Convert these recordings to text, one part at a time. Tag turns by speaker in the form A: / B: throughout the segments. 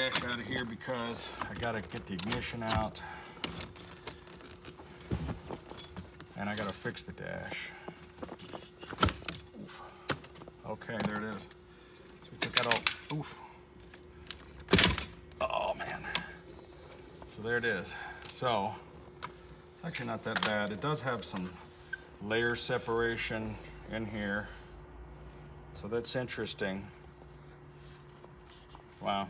A: dash out of here because I gotta get the ignition out and I gotta fix the dash. Oof. Okay, there it is. So we took that all. Oof. Oh man. So there it is. So it's actually not that bad. It does have some layer separation in here, so that's interesting. Wow.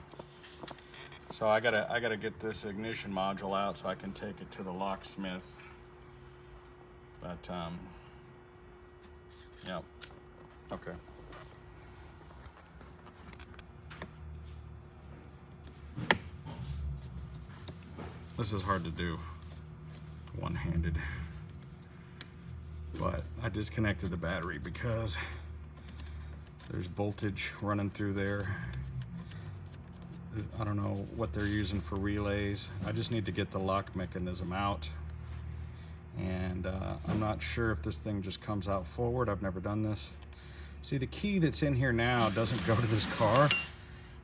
A: So I gotta get this ignition module out so I can take it to the locksmith. But yeah. Okay. This is hard to do one-handed, but I disconnected the battery because there's voltage running through there. I don't know what they're using for relays. I just need to get the lock mechanism out, and I'm not sure if this thing just comes out forward. I've never done this. See, the key that's in here now doesn't go to this car, it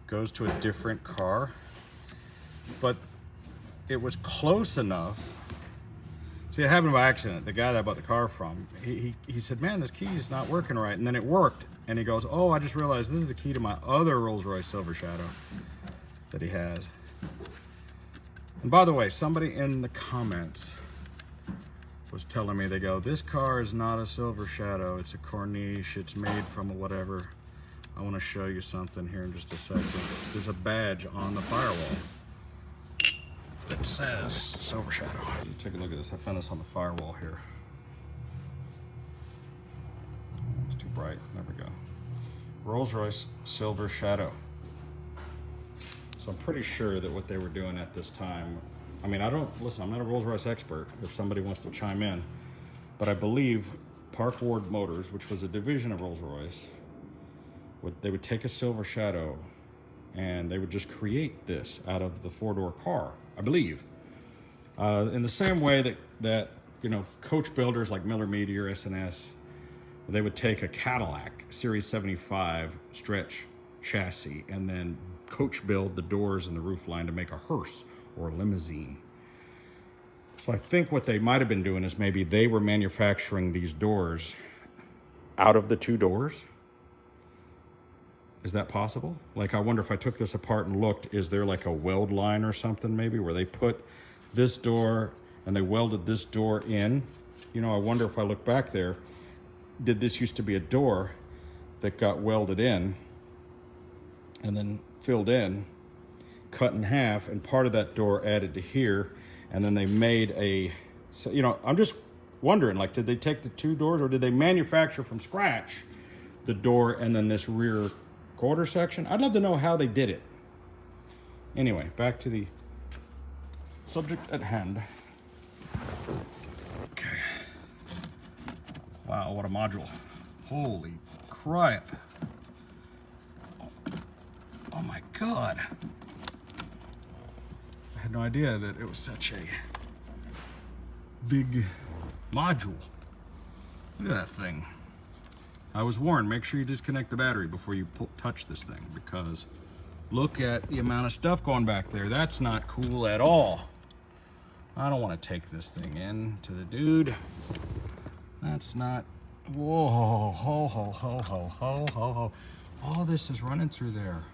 A: goes to a different car, but it was close enough. See, it happened by accident. The guy that I bought the car from, he said, man, this key is not working right. And then it worked. And he goes, oh, I just realized this is the key to my other Rolls-Royce Silver Shadow that he has. And by the way, somebody in the comments was telling me, they go, this car is not a Silver Shadow, it's a Corniche, it's made from a whatever. I want to show you something here in just a second. There's a badge on the firewall that says Silver Shadow. Take a look at this. I found this on the firewall here. It's too bright. There we go. Rolls-Royce Silver Shadow. So I'm pretty sure that what they were doing at this time, I mean, I'm not a Rolls-Royce expert if somebody wants to chime in, but I believe Park Ward Motors, which was a division of Rolls-Royce, they would take a Silver Shadow and they would just create this out of the four-door car, I believe. In the same way that you know, coach builders like Miller Meteor, S&S, they would take a Cadillac Series 75 stretch chassis and then coach build the doors and the roof line to make a hearse or a limousine. So I think what they might have been doing is maybe they were manufacturing these doors out of the two doors. Is that possible? Like, I wonder if I took this apart and looked, is there like a weld line or something maybe where they put this door and they welded this door in? You know, I wonder if I look back there, did this used to be a door that got welded in and then filled in, cut in half, and part of that door added to here, and then they made a, so, you know, I'm just wondering, like, did they take the two doors or did they manufacture from scratch the door and then this rear quarter section? I'd love to know how they did it. Anyway, back to the subject at hand. Okay. Wow, what a module. Holy crap. Oh my God. I had no idea that it was such a big module. Look at that thing. I was warned, make sure you disconnect the battery before you touch this thing, because look at the amount of stuff going back there. That's not cool at all. I don't want to take this thing in to the dude. That's not, whoa, ho, ho, ho, ho, ho, ho, ho. All this is running through there.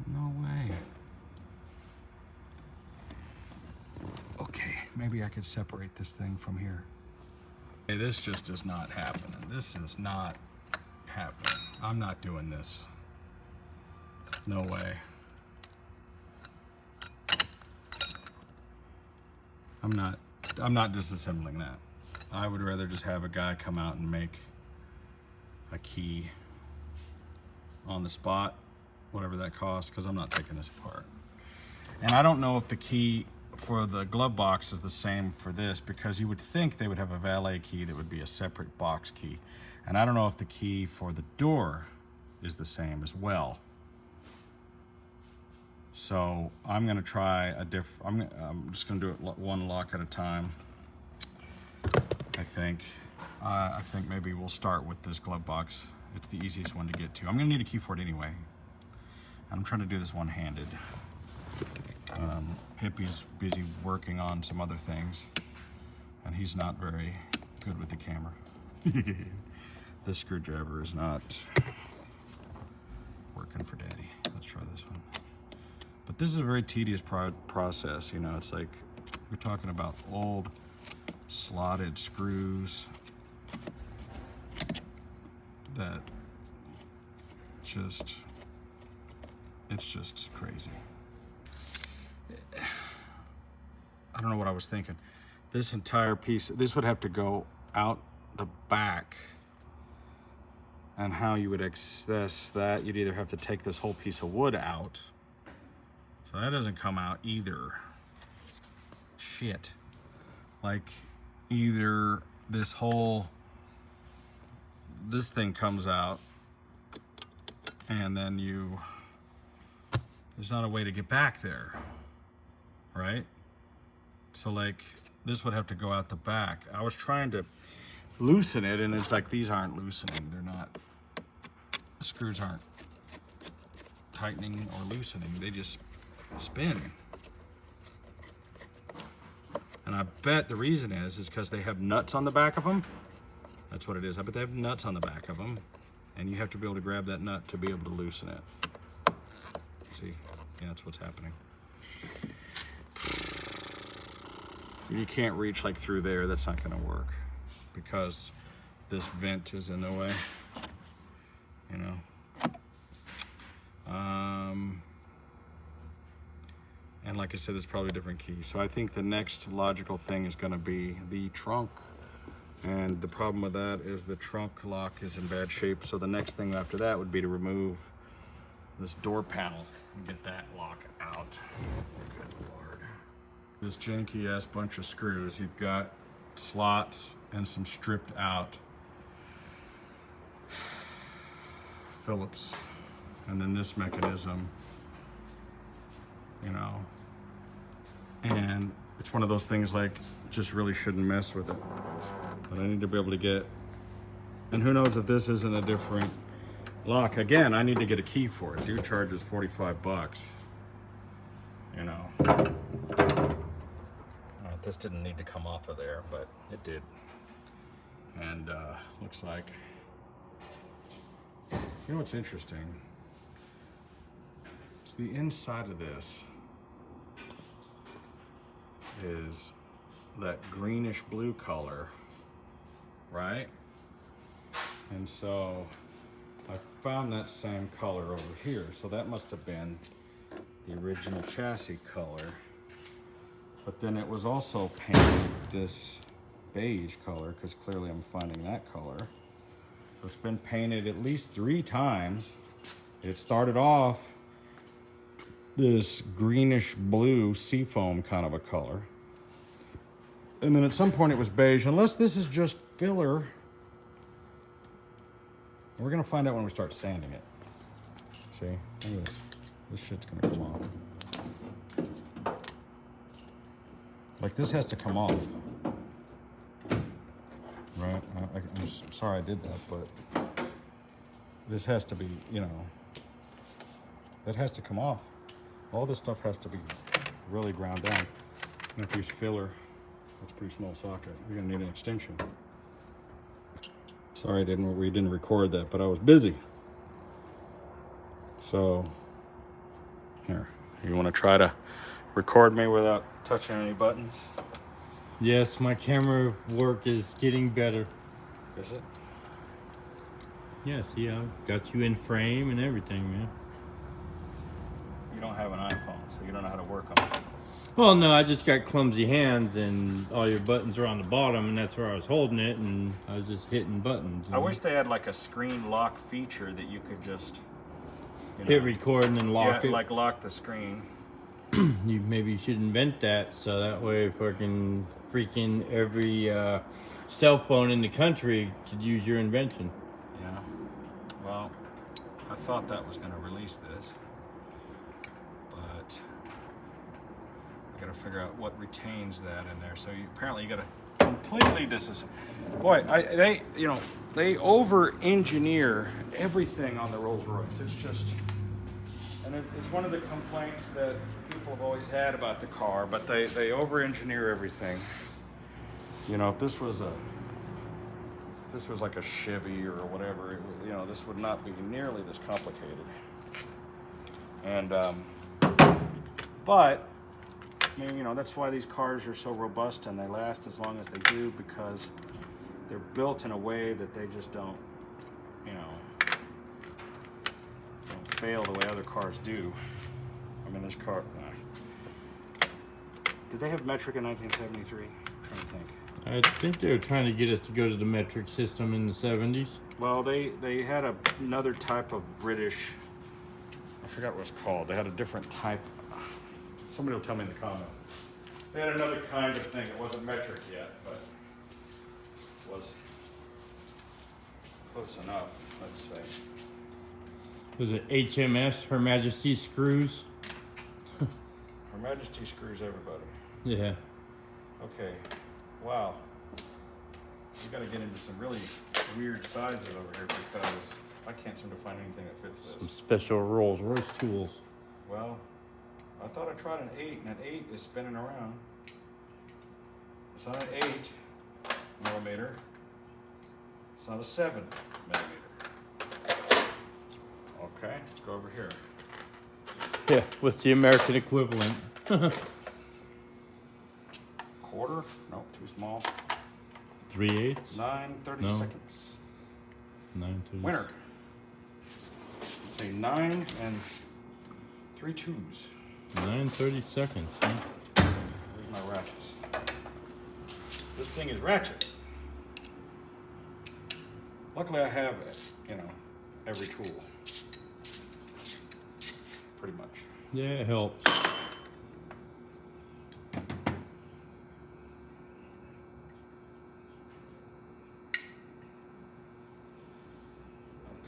A: No way. Okay, maybe I could separate this thing from here. Hey, this just is not happening. This is not happening. I'm not doing this. No way. I'm not disassembling that. I would rather just have a guy come out and make a key on the spot, whatever that costs, because I'm not taking this apart. And I don't know if the key for the glove box is the same for this, because you would think they would have a valet key that would be a separate box key. And I don't know if the key for the door is the same as well. So I'm gonna try a I'm just gonna do it one lock at a time. I think maybe we'll start with this glove box. It's the easiest one to get to. I'm gonna need a key for it anyway. I'm trying to do this one-handed. Hippie's busy working on some other things, and he's not very good with the camera. This screwdriver is not working for Daddy. Let's try this one. But this is a very tedious process, you know. It's like we're talking about old slotted screws that it's just crazy. I don't know what I was thinking. This entire piece, this would have to go out the back. And how you would access that, you'd either have to take this whole piece of wood out. So that doesn't come out either. Shit. Like, either this thing comes out, and then there's not a way to get back there, right? So like, this would have to go out the back. I was trying to loosen it, and it's like, these aren't loosening. They're not, the screws aren't tightening or loosening. They just spin. And I bet the reason is because they have nuts on the back of them. That's what it is. I bet they have nuts on the back of them, and you have to be able to grab that nut to be able to loosen it. See? Yeah, that's what's happening. You can't reach like through there. That's not going to work because this vent is in the way, you know. And like I said, there's probably a different key. So I think the next logical thing is going to be the trunk. And the problem with that is the trunk lock is in bad shape. So the next thing after that would be to remove this door panel and get that lock out. Good Lord. This janky ass bunch of screws. You've got slots and some stripped out Phillips. And then this mechanism, you know. And it's one of those things like, just really shouldn't mess with it. But I need to be able to get, and who knows if this isn't a different lock. Again, I need to get a key for it. Dude charges 45 bucks. You know. This didn't need to come off of there, but it did. And looks like, you know what's interesting? It's the inside of this is that greenish blue color, right? And so I found that same color over here. So that must have been the original chassis color. But then it was also painted this beige color, because clearly I'm finding that color. So it's been painted at least 3 times. It started off this greenish blue seafoam kind of a color. And then at some point it was beige, unless this is just filler. We're gonna find out when we start sanding it. See, look at this. This shit's gonna come off. Like, this has to come off. Right, I'm sorry I did that, but this has to be, you know, that has to come off. All this stuff has to be really ground down. And if you use filler, that's a pretty small socket. You're gonna need an extension. Sorry we didn't record that, but I was busy. So, here, you wanna try to record me without touching any buttons?
B: Yes, my camera work is getting better.
A: Is it?
B: Yes, yeah, got you in frame and everything, man.
A: You don't have an iPhone, so you don't know how to work on it.
B: Well, no, I just got clumsy hands, and all your buttons are on the bottom, and that's where I was holding it, and I was just hitting buttons.
A: I wish they had like a screen lock feature that you could just, you know,
B: hit record and then lock it.
A: like lock the screen.
B: Maybe you should invent that, so that way freaking every cell phone in the country could use your invention.
A: Yeah. Well, I thought that was going to release this, but I got to figure out what retains that in there. So apparently you got to completely disassemble. Boy, they over-engineer everything on the Rolls-Royce. It's just, And it's one of the complaints that people have always had about the car, but they over-engineer everything. You know, if this was like a Chevy or whatever, you know, this would not be nearly this complicated. And but I mean, you know, that's why these cars are so robust and they last as long as they do, because they're built in a way that they just don't, you know, don't fail the way other cars do. I mean, this car. Did they have metric in 1973? I'm trying to think.
B: I think they were trying to get us to go to the metric system in the 70s.
A: Well, they had another type of British. I forgot what it's called. They had a different type. Somebody will tell me in the comments. They had another kind of thing. It wasn't metric yet, but it was close enough, let's say.
B: Was it HMS, Her Majesty Screws?
A: Her Majesty screws everybody.
B: Yeah.
A: Okay. Wow. We got to get into some really weird sizes over here because I can't seem to find anything that fits
B: Some
A: this.
B: special Rolls-Royce tools.
A: Well, I thought I tried an 8, and an 8 is spinning around. It's not an 8 millimeter. It's not a 7 millimeter. Okay, let's go over here.
B: Yeah, what's the American equivalent?
A: Quarter? Nope, too small.
B: 3/8?
A: 9/32.
B: No. 9 to
A: Winner. It's a 9 and 3/2.
B: 9/32. Huh?
A: Here's my ratchets. This thing is ratchet. Luckily I have, you know, every tool. Pretty much.
B: Yeah, it helps.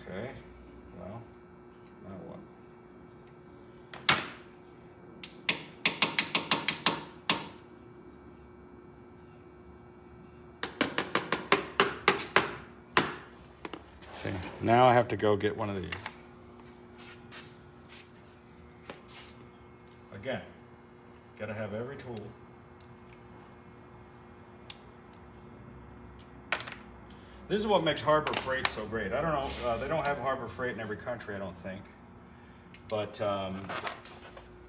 A: Okay, well, now what? See, now I have to go get one of these. Again, gotta have every tool. This is what makes Harbor Freight so great. I don't know, they don't have Harbor Freight in every country, I don't think. But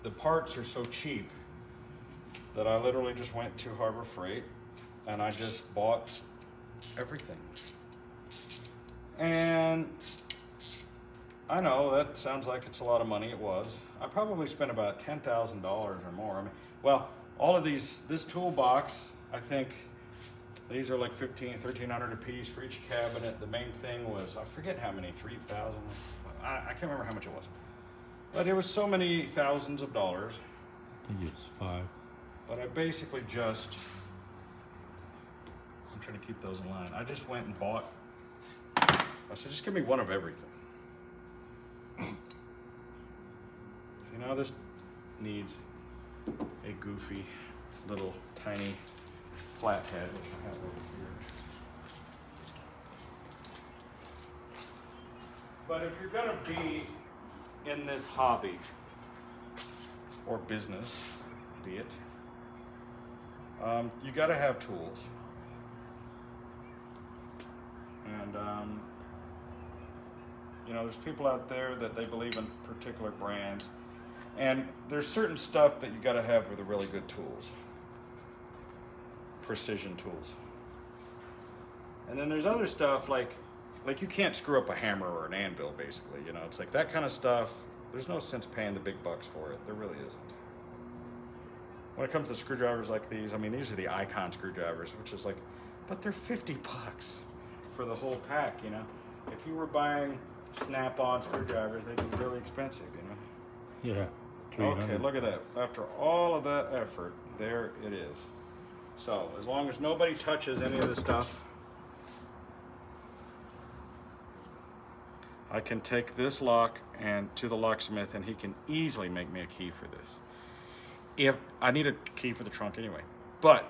A: the parts are so cheap that I literally just went to Harbor Freight and I just bought everything. And I know that sounds like it's a lot of money. It was. I probably spent about $10,000 or more. I mean, well, all of these, this toolbox, I think these are like $1,300 a piece for each cabinet. The main thing was, I forget how many, 3,000. I can't remember how much it was, but it was so many thousands of dollars.
B: I think it's 5.
A: But I basically just, I'm trying to keep those in line. I just went and bought. I said, just give me one of everything. See, now this needs a goofy little tiny flathead, which I have over here. But if you're gonna be in this hobby or business, be it, you gotta have tools. And you know, there's people out there that they believe in particular brands, and there's certain stuff that you got to have with the really good tools, precision tools. And then there's other stuff like you can't screw up a hammer or an anvil, basically. You know, it's like that kind of stuff. There's no sense paying the big bucks for it. There really isn't. When it comes to screwdrivers like these, I mean, these are the Icon screwdrivers, which is like, but they're $50 for the whole pack. You know, if you were buying Snap-on screwdrivers, they'd be really expensive, you know?
B: Yeah.
A: Okay, look at that. After all of that effort, there it is. So, as long as nobody touches any of this stuff, I can take this lock and to the locksmith, and he can easily make me a key for this. If I need a key for the trunk anyway. But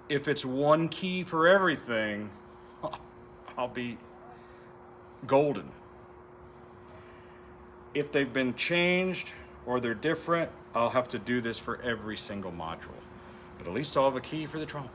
A: if it's one key for everything, I'll be golden. If they've been changed or they're different, I'll have to do this for every single module. But at least I'll have a key for the trunk.